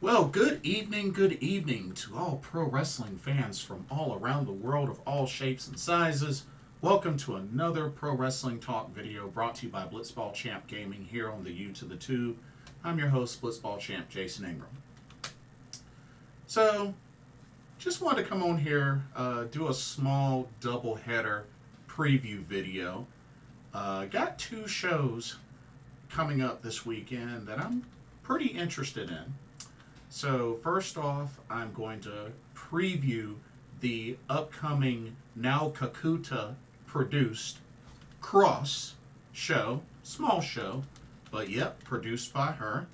Well, good evening to all pro wrestling fans from all around the world of all shapes and sizes. Welcome to another Pro Wrestling Talk video brought to you by Blitzball Champ Gaming here on the U to the Tube. I'm your host, Blitzball Champ Jason Ingram. So, just wanted to come on here, do a small double header preview video. Got two shows coming up this weekend that I'm pretty interested in. So first off, I'm going to preview the upcoming Nao Kakuta produced Cross show, small show, but yep, produced by her.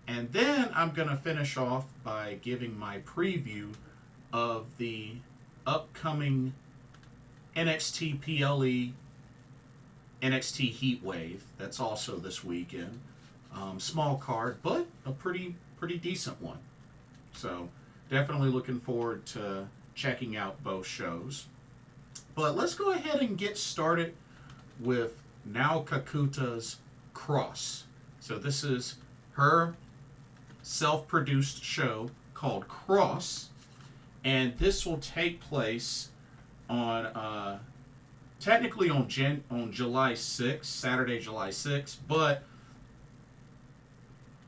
And then I'm going to finish off by giving my preview of the upcoming NXT PLE NXT Heatwave. That's also this weekend. Small card, but a pretty decent one. So definitely looking forward to checking out both shows. But let's go ahead and get started with Nao Kakuta's Cross. So this is her self-produced show called Cross, and this will take place on technically on July 6th, Saturday, July 6th, but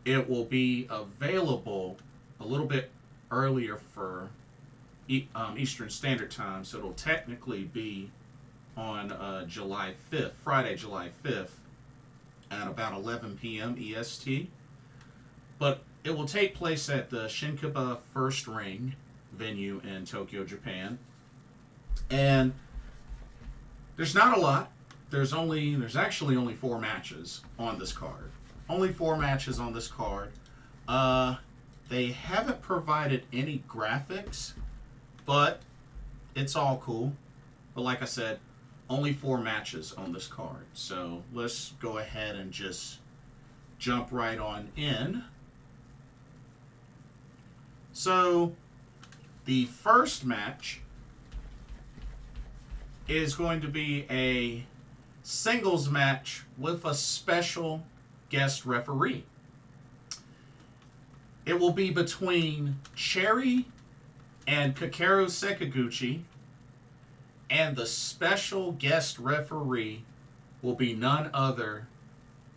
it will be available a little bit earlier for Eastern Standard Time, so it'll technically be on July 5th, Friday, July 5th, at about 11 p.m. EST. But it will take place at the Shinkiba First Ring venue in Tokyo, Japan. And there's not a lot. There's actually only 4 matches on this card. Only 4 matches on this card. They haven't provided any graphics, but it's all cool. But like I said, only 4 matches on this card. So let's go ahead and just jump right on in. So the first match is going to be a singles match with a special guest referee. It will be between Cherry and Kakeru Sekiguchi, and the special guest referee will be none other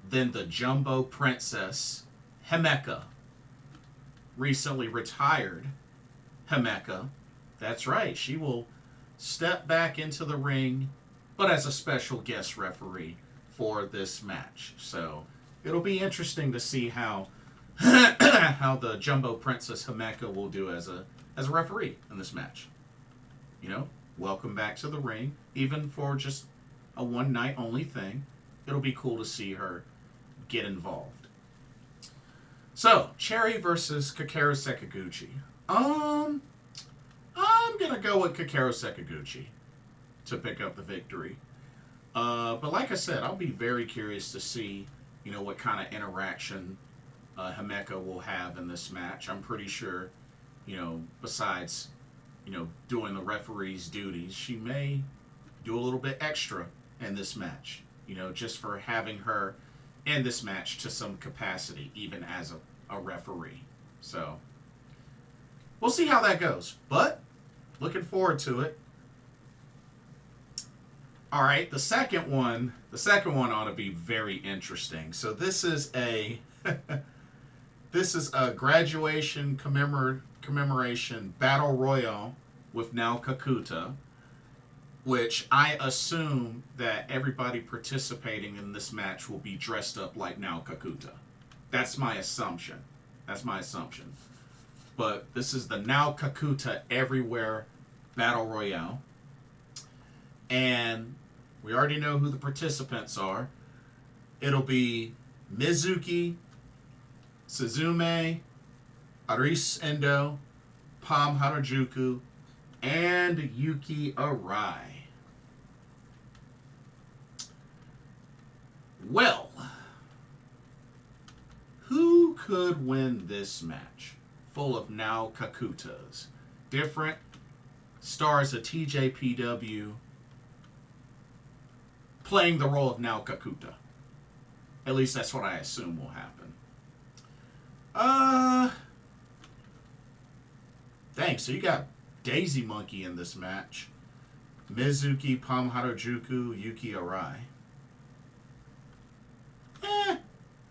than the Jumbo Princess, Himeka. Recently retired Himeka. That's right, she will step back into the ring, but as a special guest referee for this match. So it'll be interesting to see how how the Jumbo Princess Himeka will do as a referee in this match. You know, welcome back to the ring, even for just a one night only thing. It'll be cool to see her get involved. So, Cherry versus Kakeru Sekiguchi. I'm gonna go with Kakeru Sekiguchi to pick up the victory. But like I said, I'll be very curious to see, you know, what kind of interaction Himeka will have in this match. I'm pretty sure, you know, besides, you know, doing the referee's duties, she may do a little bit extra in this match, you know, just for having her in this match to some capacity, even as a referee. So we'll see how that goes, but looking forward to it. All right, the second one ought to be very interesting. So this is a graduation commemoration battle royale with Nao Kakuta, which I assume that everybody participating in this match will be dressed up like Nao Kakuta. That's my assumption. But this is the Nao Kakuta Everywhere Battle Royale. And we already know who the participants are. It'll be Mizuki, Suzume, Arisu Endo, Palm Harajuku, and Yuki Arai. Well, who could win this match? Full of Nao Kakutas. Different stars of TJPW playing the role of Nao Kakuta. At least that's what I assume will happen. so you got Daisy Monkey in this match. Mizuki, Pam Harajuku, Yuki, Arai.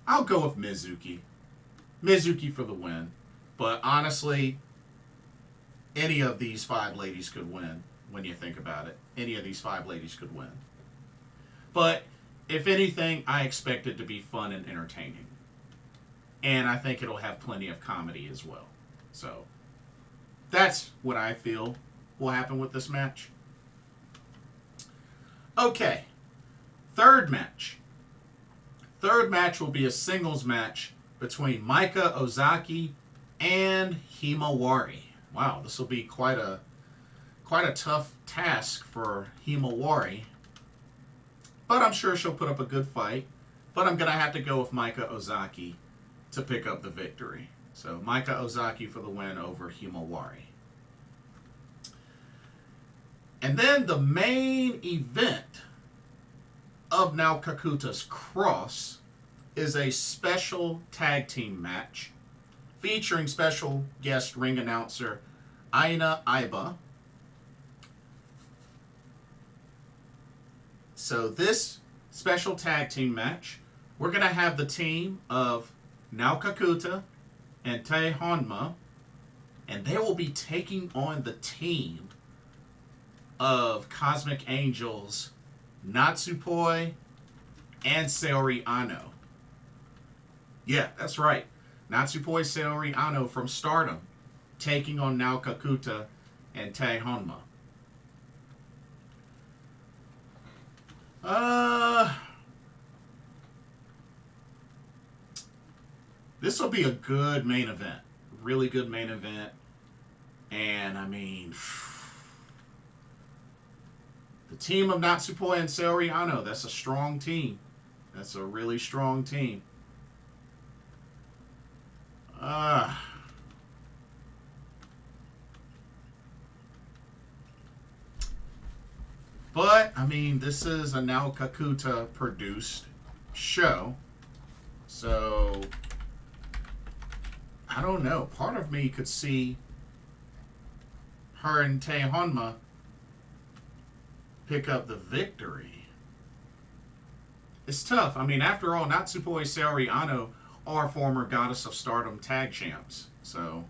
I'll go with Mizuki. Mizuki for the win. But honestly, any of these 5 ladies could win when you think about it. Any of these 5 ladies could win. But if anything, I expect it to be fun and entertaining. And I think it'll have plenty of comedy as well. So that's what I feel will happen with this match. Okay. Third match. Third match will be a singles match between Maika, Ozaki, and Himawari. Wow, this will be quite a tough task for Himawari. But I'm sure she'll put up a good fight. But I'm going to have to go with Maika Ozaki to pick up the victory. So Maika Ozaki for the win over Himawari. And then the main event of Nao Kakuta's Cross is a special tag team match featuring special guest ring announcer Aina Aiba. So this special tag team match, we're going to have the team of Nao Kakuta and Tae Honma, and they will be taking on the team of Cosmic Angels Natsupoi and Saori Anou. Yeah, that's right. Natsupoi Saori Anou from Stardom taking on Nao Kakuta and Tae Honma. This will be a good main event. Really good main event. And I mean, the team of Natsupoi and Saori Anou, that's a strong team. That's a really strong team. But, I mean, this is a Nao Kakuta produced show. So, I don't know. Part of me could see her and Tae Honma pick up the victory. It's tough. I mean, after all, Natsupoi Saori Anou are former Goddess of Stardom tag champs. So,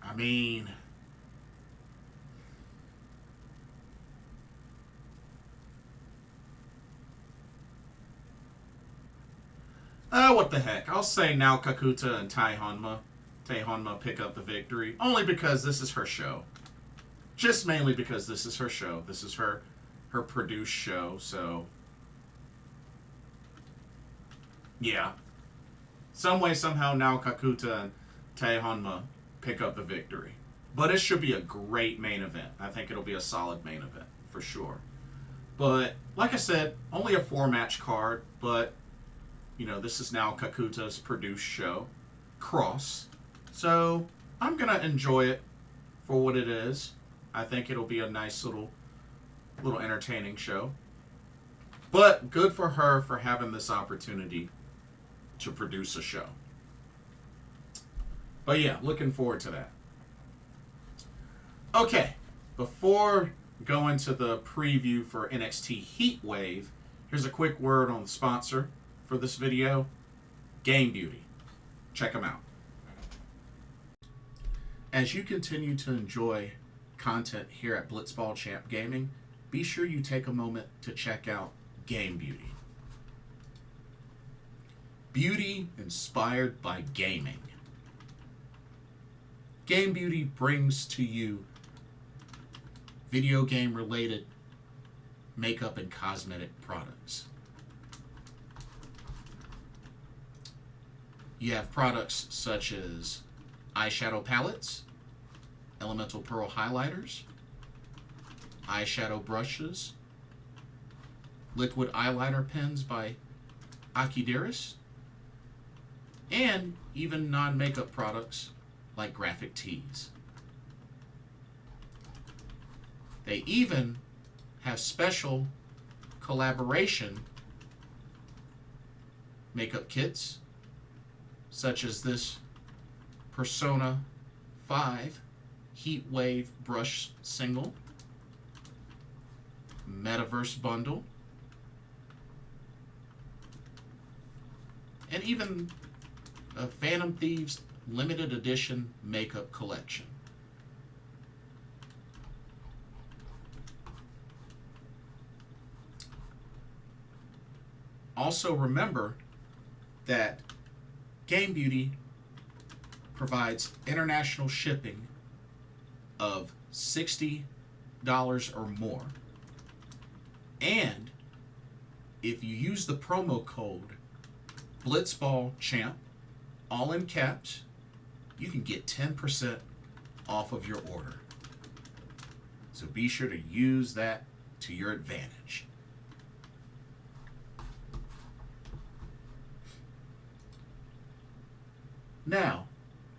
I mean, what the heck? I'll say Nao Kakuta and Tae Honma pick up the victory. Only because this is her show. Just mainly because this is her show. This is her produced show. So, yeah. Some way, somehow, Nao Kakuta and Tae Honma pick up the victory. But it should be a great main event. I think it'll be a solid main event, for sure. But, like I said, only a 4-match card. But, you know, this is Nao Kakuta's produced show, Cross. So, I'm going to enjoy it for what it is. I think it'll be a nice little entertaining show. But good for her for having this opportunity to produce a show. But yeah, looking forward to that. Okay, before going to the preview for NXT Heatwave, here's a quick word on the sponsor for this video, Game Beauty. Check them out. As you continue to enjoy content here at Blitzball Champ Gaming, be sure you take a moment to check out Game Beauty. Beauty inspired by gaming. Game Beauty brings to you video game related makeup and cosmetic products. You have products such as eyeshadow palettes, elemental pearl highlighters, eyeshadow brushes, liquid eyeliner pens by Akideris, and even non-makeup products like graphic tees. They even have special collaboration makeup kits such as this Persona 5 Heatwave brush single, Metaverse bundle, and even a Phantom Thieves limited edition makeup collection. Also remember that Game Beauty provides international shipping of $60 or more. And if you use the promo code BlitzballChamp, all in caps, you can get 10% off of your order. So be sure to use that to your advantage. Now,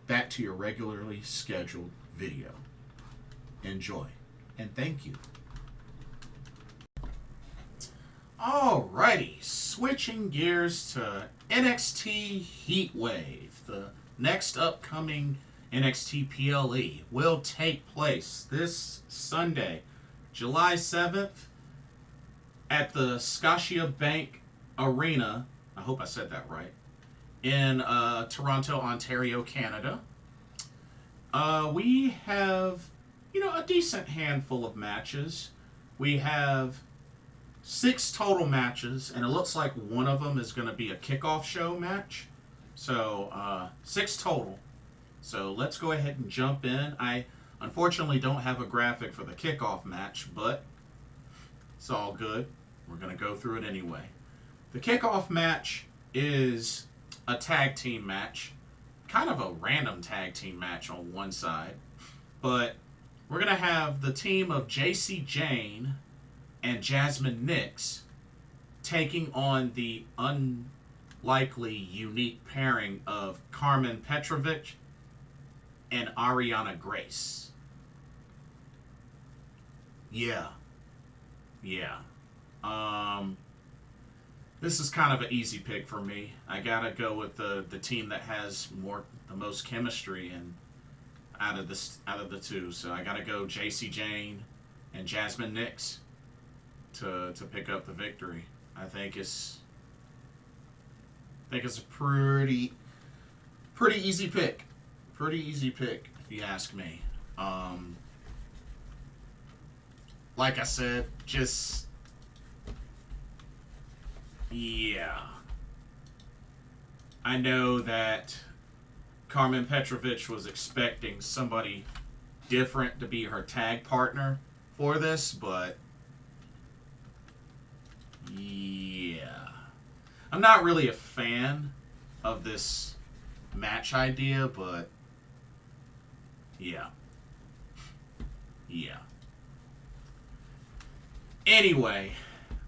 back to your regularly scheduled video. Enjoy, and thank you. Alrighty, switching gears to NXT Heatwave. The next upcoming NXT PLE will take place this Sunday, July 7th, at the Scotiabank Arena. I hope I said that right. In Toronto, Ontario, Canada. We have, a decent handful of matches. We have 6 total matches, and it looks like one of them is going to be a kickoff show match. So, 6 total. So let's go ahead and jump in. I unfortunately don't have a graphic for the kickoff match, but it's all good. We're going to go through it anyway. The kickoff match is a tag team match, kind of a random tag team match on one side, but we're going to have the team of Jacy, Jayne, and Jazmyn taking on the unlikely unique pairing of Karmen Petrovic and Arianna Grace. Yeah. This is kind of an easy pick for me. I gotta go with the team that has the most chemistry and out of the two. So I gotta go Jacy, Jayne and Jazmyn to pick up the victory. I think it's a pretty easy pick. Pretty easy pick if you ask me. Like I said, yeah. I know that Karmen Petrovic was expecting somebody different to be her tag partner for this, but yeah. I'm not really a fan of this match idea, but yeah. Anyway,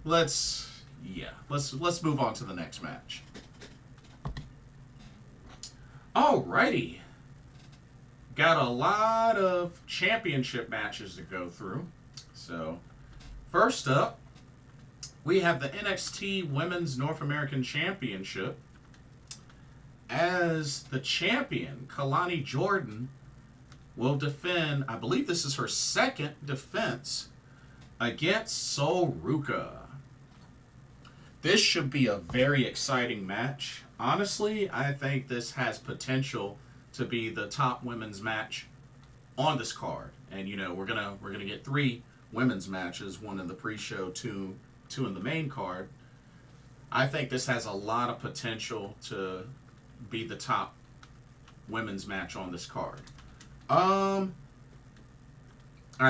let's move on to the next match. Alrighty. Got a lot of championship matches to go through. So, first up, we have the NXT Women's North American Championship. As the champion, Kelani Jordan will defend, I believe this is her second defense, against Ruca. This should be a very exciting match. Honestly, I think this has potential to be the top women's match on this card. And we're gonna get 3 women's matches, one in the pre-show, two in the main card. I think this has a lot of potential to be the top women's match on this card. I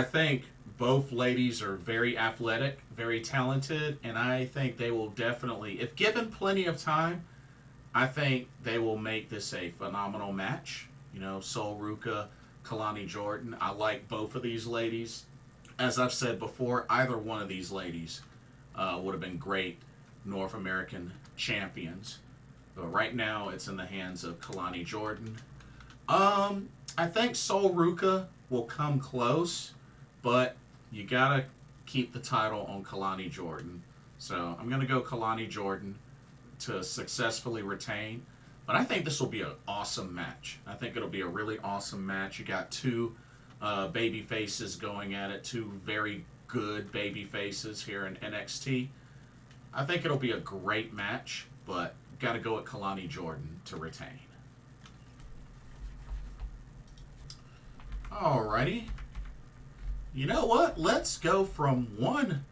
think both ladies are very athletic, very talented, and I think they will definitely, if given plenty of time, I think they will make this a phenomenal match. Ruca, Kelani Jordan. I like both of these ladies. As I've said before, either one of these ladies would have been great North American champions. But right now, it's in the hands of Kelani Jordan. I think Ruca will come close, but you gotta keep the title on Kelani Jordan. So I'm gonna go Kelani Jordan to successfully retain. But I think this will be an awesome match. I think it'll be a really awesome match. You got two baby faces going at it, two very good baby faces here in NXT. I think it'll be a great match, but got to go with Kelani Jordan to retain. Alrighty. You know what? Let's go from one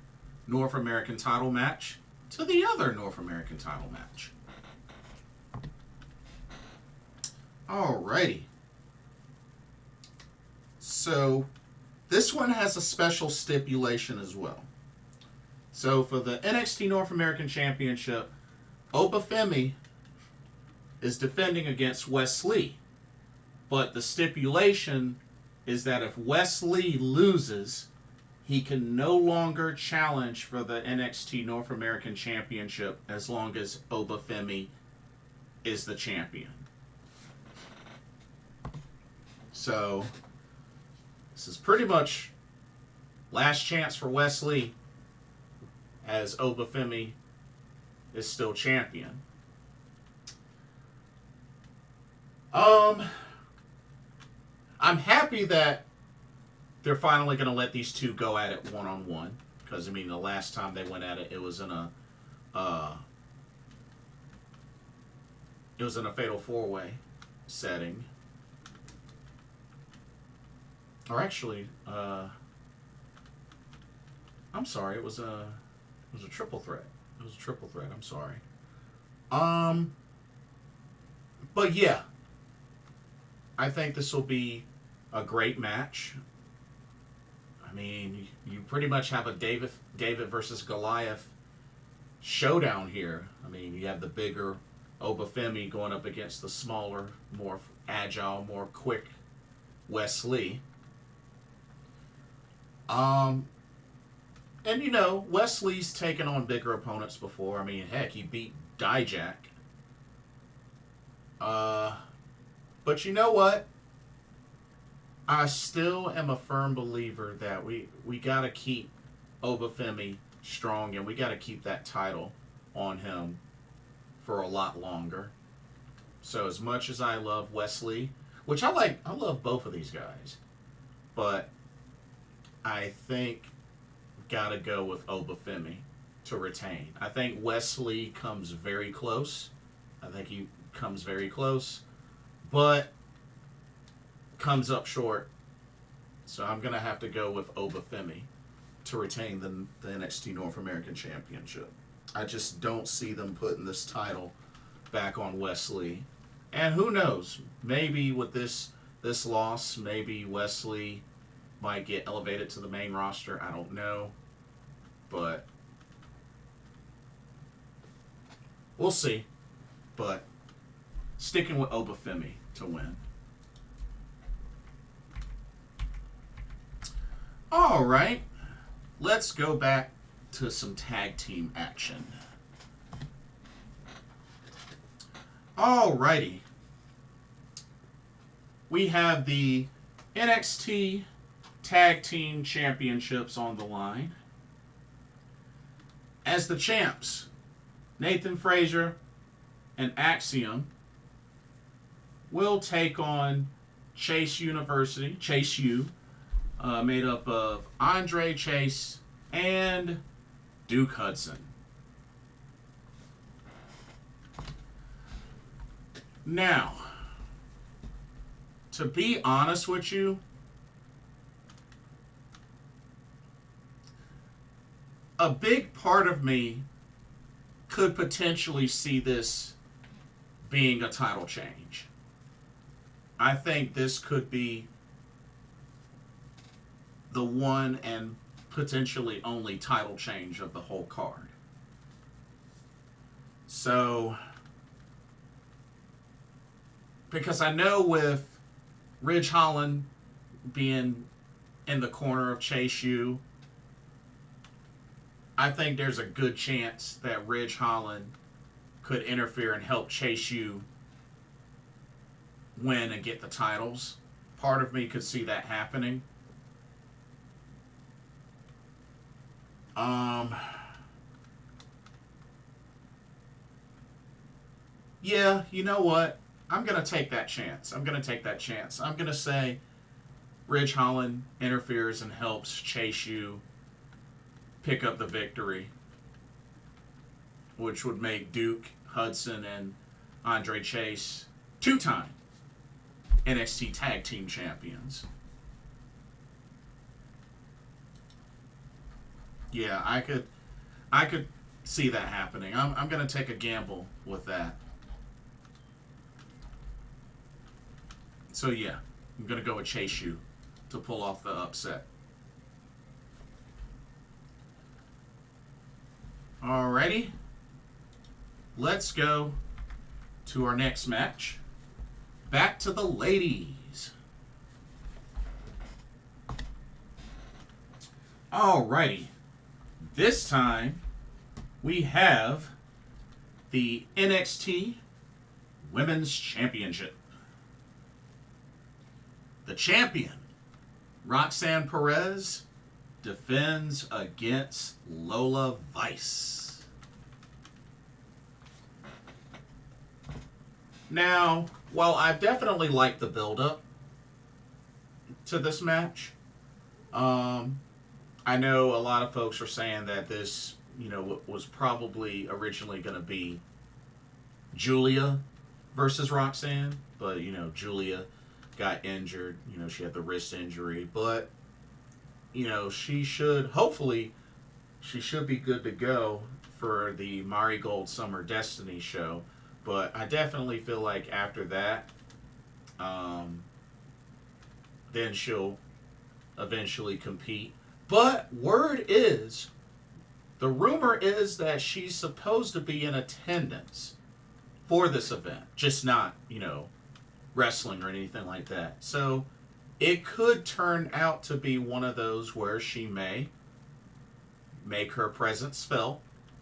North American title match to the other North American title match. Alrighty. So, this one has a special stipulation as well. So, for the NXT North American Championship, Femi is defending against Wes Lee. But the stipulation is that if Wes Lee loses, he can no longer challenge for the NXT North American Championship as long as Femi is the champion. So, this is pretty much last chance for Wes Lee as Femi is still champion. I'm happy that they're finally going to let these two go at it one-on-one. Because, I mean, the last time they went at it, it was in a fatal four-way setting. Or actually, I'm sorry, it was a triple threat. It was a triple threat. I'm sorry. But yeah, I think this will be a great match. I mean, you pretty much have a David versus Goliath showdown here. I mean, you have the bigger Femi going up against the smaller, more agile, more quick Wes Lee. And you know, Wes Lee's taken on bigger opponents before. I mean, heck, he beat Dijak. But you know what? I still am a firm believer that we gotta keep Femi strong, and we gotta keep that title on him for a lot longer. So as much as I love Wes Lee, which I love both of these guys, but I think gotta go with Femi to retain. I think Wes Lee comes very close. I think he comes very close, but comes up short. So I'm gonna have to go with Femi to retain the NXT North American Championship. I just don't see them putting this title back on Wes Lee. And who knows? Maybe with this loss, maybe Wes Lee might get elevated to the main roster. I don't know. But we'll see. But sticking with Femi to win. All right. Let's go back to some tag team action. Alrighty. We have the NXT Tag Team Championships on the line. As the champs, Nathan Frazer and Axiom will take on Chase University, Chase U, made up of Andre Chase and Duke Hudson. Now, to be honest with you, a big part of me could potentially see this being a title change. I think this could be the one and potentially only title change of the whole card. So, because I know with Ridge Holland being in the corner of Chase U, I think there's a good chance that Ridge Holland could interfere and help Chase U win and get the titles. Part of me could see that happening. yeah, you know what? I'm going to take that chance. I'm going to say Ridge Holland interferes and helps Chase U pick up the victory, which would make Duke, Hudson, and Andre Chase two-time NXT Tag Team Champions. Yeah, I could see that happening. I'm going to take a gamble with that. So yeah, I'm going to go with Chase U to pull off the upset. Alrighty. Let's go to our next match. Back to the ladies. Alrighty. This time, we have the NXT Women's Championship. The champion, Roxanne Perez, defends against Lola Vice. Now, while I've definitely liked the build-up to this match, I know a lot of folks are saying that this, was probably originally going to be Julia versus Roxanne, but, Julia got injured. She had the wrist injury, but, she should be good to go for the Marigold Summer Destiny show. But I definitely feel like after that, then she'll eventually compete. But the rumor is that she's supposed to be in attendance for this event, just not, wrestling or anything like that. So it could turn out to be one of those where she may make her presence felt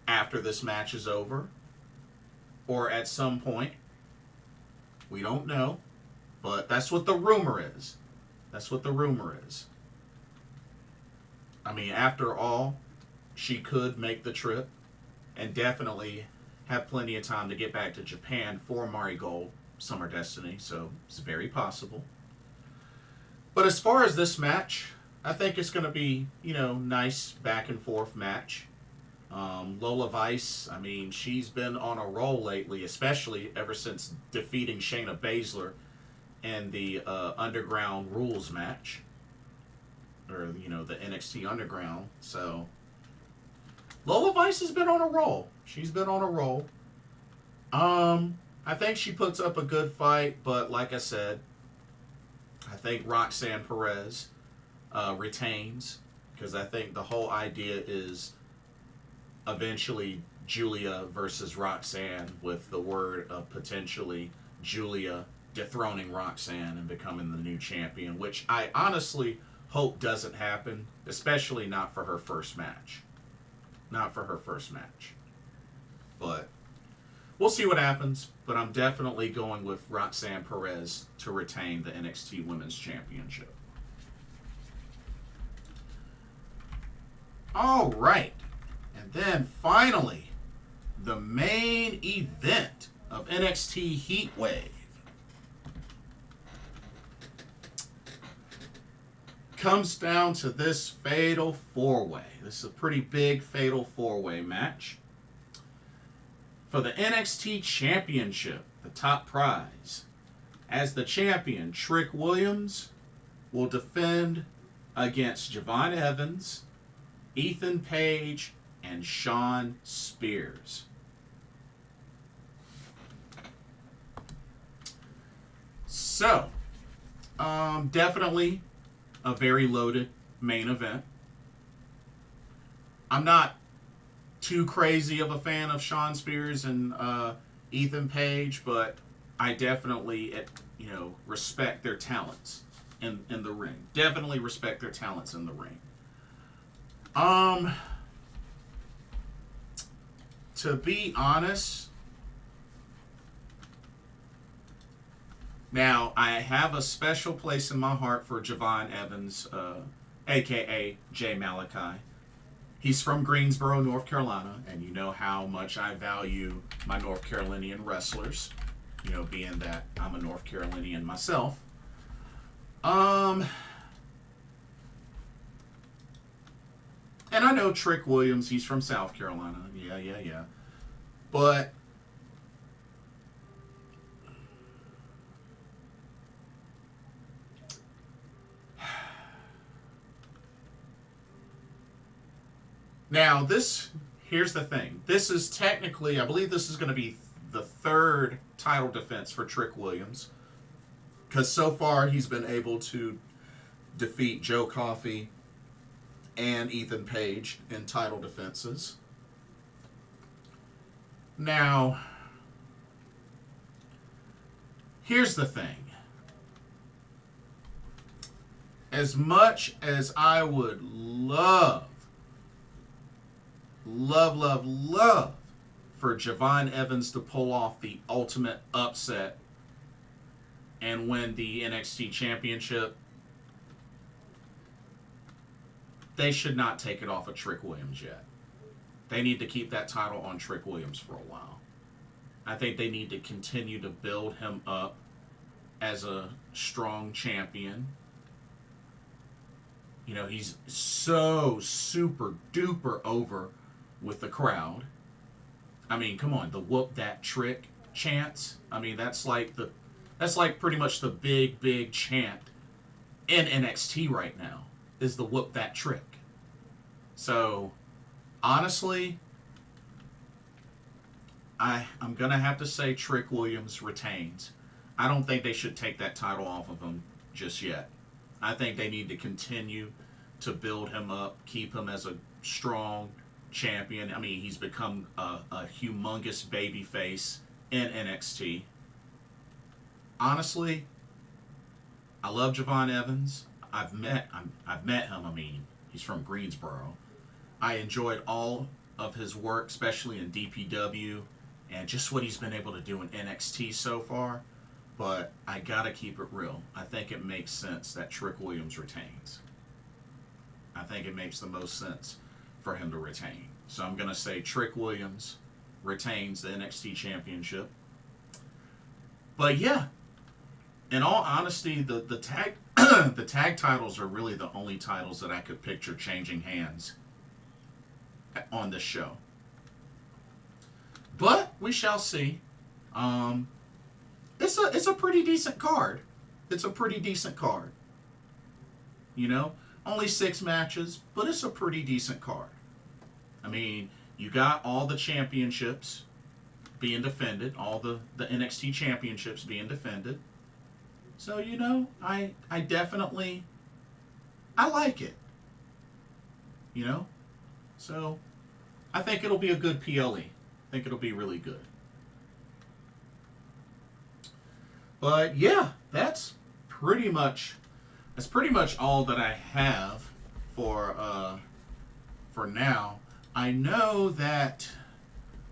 after this match is over, or at some point. We don't know, but that's what the rumor is. I mean, after all, she could make the trip and definitely have plenty of time to get back to Japan for Marigold Summer Destiny, so it's very possible. But as far as this match, I think it's going to be, nice back and forth match. Lola Vice, I mean, she's been on a roll lately, especially ever since defeating Shayna Baszler in the Underground Rules match. Or, the NXT Underground. So, Lola Vice has been on a roll. She's been on a roll. I think she puts up a good fight, but like I said, I think Roxanne Perez retains, because I think the whole idea is eventually Julia versus Roxanne, with the word of potentially Julia dethroning Roxanne and becoming the new champion, which I honestly hope doesn't happen, especially not for her first match. But we'll see what happens, but I'm definitely going with Roxanne Perez to retain the NXT Women's Championship. All right. And then finally, the main event of NXT Heatwave. Comes down to this fatal four-way. This is a pretty big fatal four-way match. For the NXT Championship, the top prize, as the champion, Trick Williams will defend against Javon Evans, Ethan Page, and Shawn Spears. So, definitely a very loaded main event. I'm not too crazy of a fan of Shawn Spears and Ethan Page, but I definitely, respect their talents in the ring. Definitely respect their talents in the ring. To be honest, now I have a special place in my heart for Javon Evans, aka Jay Malachi. He's from Greensboro, North Carolina, and you know how much I value my North Carolinian wrestlers. You know, being that I'm a North Carolinian myself. And I know Trick Williams, he's from South Carolina. Yeah. But now here's the thing. This is technically, I believe this is going to be the third title defense for Trick Williams. Because so far he's been able to defeat Joe Coffey and Ethan Page in title defenses. Now, here's the thing. As much as I would love for Javon Evans to pull off the ultimate upset and win the NXT Championship, they should not take it off of Trick Williams yet. They need to keep that title on Trick Williams for a while. I think they need to continue to build him up as a strong champion. You know, he's so super duper over with the crowd. I mean, come on, the whoop that trick chants. I mean, that's like pretty much the big chant in NXT right now is the whoop that trick. So, honestly, I'm going to have to say Trick Williams retains. I don't think they should take that title off of him just yet. I think they need to continue to build him up, keep him as a strong champion. I mean, he's become a humongous babyface in NXT. Honestly, I love Javon Evans. I've met him. I mean, he's from Greensboro. I enjoyed all of his work, especially in DPW, and just what he's been able to do in NXT so far. But I gotta keep it real. I think it makes sense that Trick Williams retains. I think it makes the most sense for him to retain. So I'm gonna say Trick Williams retains the NXT Championship. But yeah, in all honesty, the tag the tag titles are really the only titles that I could picture changing hands on this show. But we shall see. It's a pretty decent card. It's a pretty decent card. You know, only 6 matches, but it's a pretty decent card. I mean, you got all the championships being defended, all the NXT championships being defended. So, you know, I definitely, I like it. You know? So, I think it'll be a good PLE. I think it'll be really good. But yeah, that's pretty much all that I have for now. I know that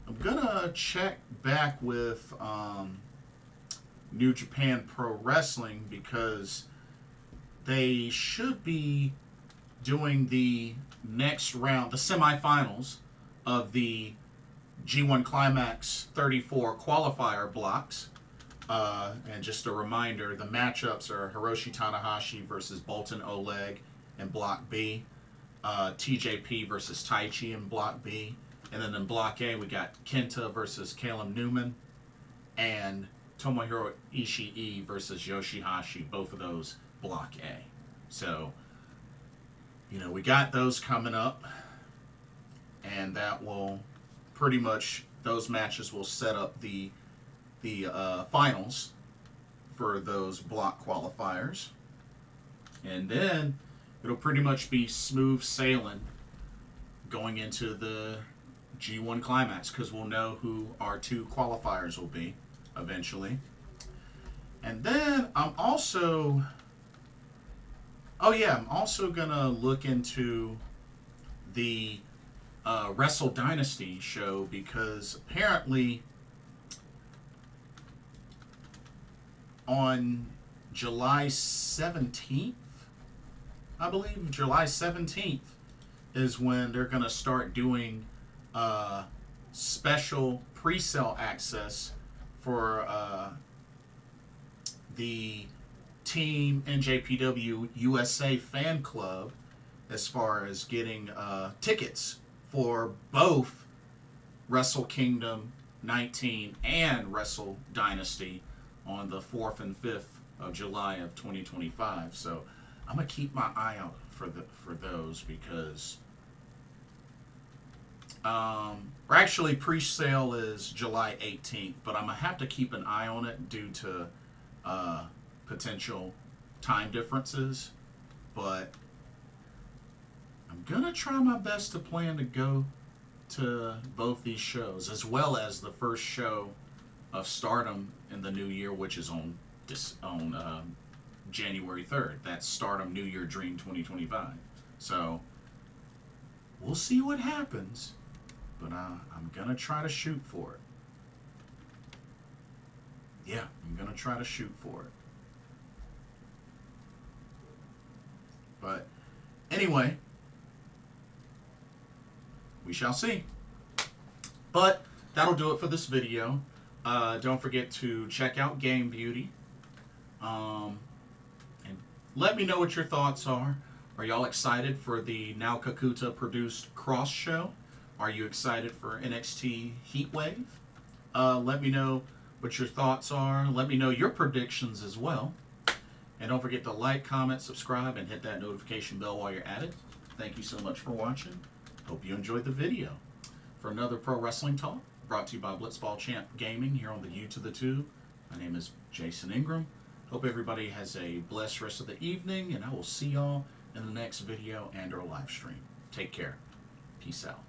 I'm gonna check back with New Japan Pro Wrestling because they should be doing the next round, the semifinals of the G1 Climax 34 qualifier blocks. And just a reminder, the matchups are Hiroshi Tanahashi versus Bolton Oleg in Block B, TJP versus Taichi in Block B, and then in Block A we got Kenta versus Caleb Newman, and Tomohiro Ishii versus Yoshihashi, both of those Block A. So, you know, we got those coming up, and that will pretty much, those matches will set up the finals for those block qualifiers. And then it'll pretty much be smooth sailing going into the G1 Climax because we'll know who our 2 qualifiers will be eventually. And then I'm also gonna look into the Wrestle Dynasty show because apparently on July 17th, I believe, July 17th, is when they're going to start doing special pre-sale access for the Team NJPW USA fan club, as far as getting tickets for both Wrestle Kingdom 19 and Wrestle Dynasty on the 4th and 5th of July of 2025. So I'm gonna keep my eye out for those, because actually pre-sale is July 18th, but I'm gonna have to keep an eye on it due to potential time differences. But I'm gonna try my best to plan to go to both these shows, as well as the first show of Stardom in the new year, which is on January 3rd. That's Stardom New Year Dream 2025. So we'll see what happens, but I'm gonna try to shoot for it. Yeah, I'm gonna try to shoot for it. But anyway, we shall see. But that'll do it for this video. Don't forget to check out Game Beauty. And let me know what your thoughts are. Are y'all excited for the Nao Kakuta produced Cross show? Are you excited for NXT Heatwave? Let me know what your thoughts are. Let me know your predictions as well. And don't forget to like, comment, subscribe, and hit that notification bell while you're at it. Thank you so much for watching. Hope you enjoyed the video. For another Pro Wrestling Talk, brought to you by Blitzball Champ Gaming here on the U to the Tube. My name is Jason Ingram. Hope everybody has a blessed rest of the evening, and I will see y'all in the next video and or live stream. Take care. Peace out.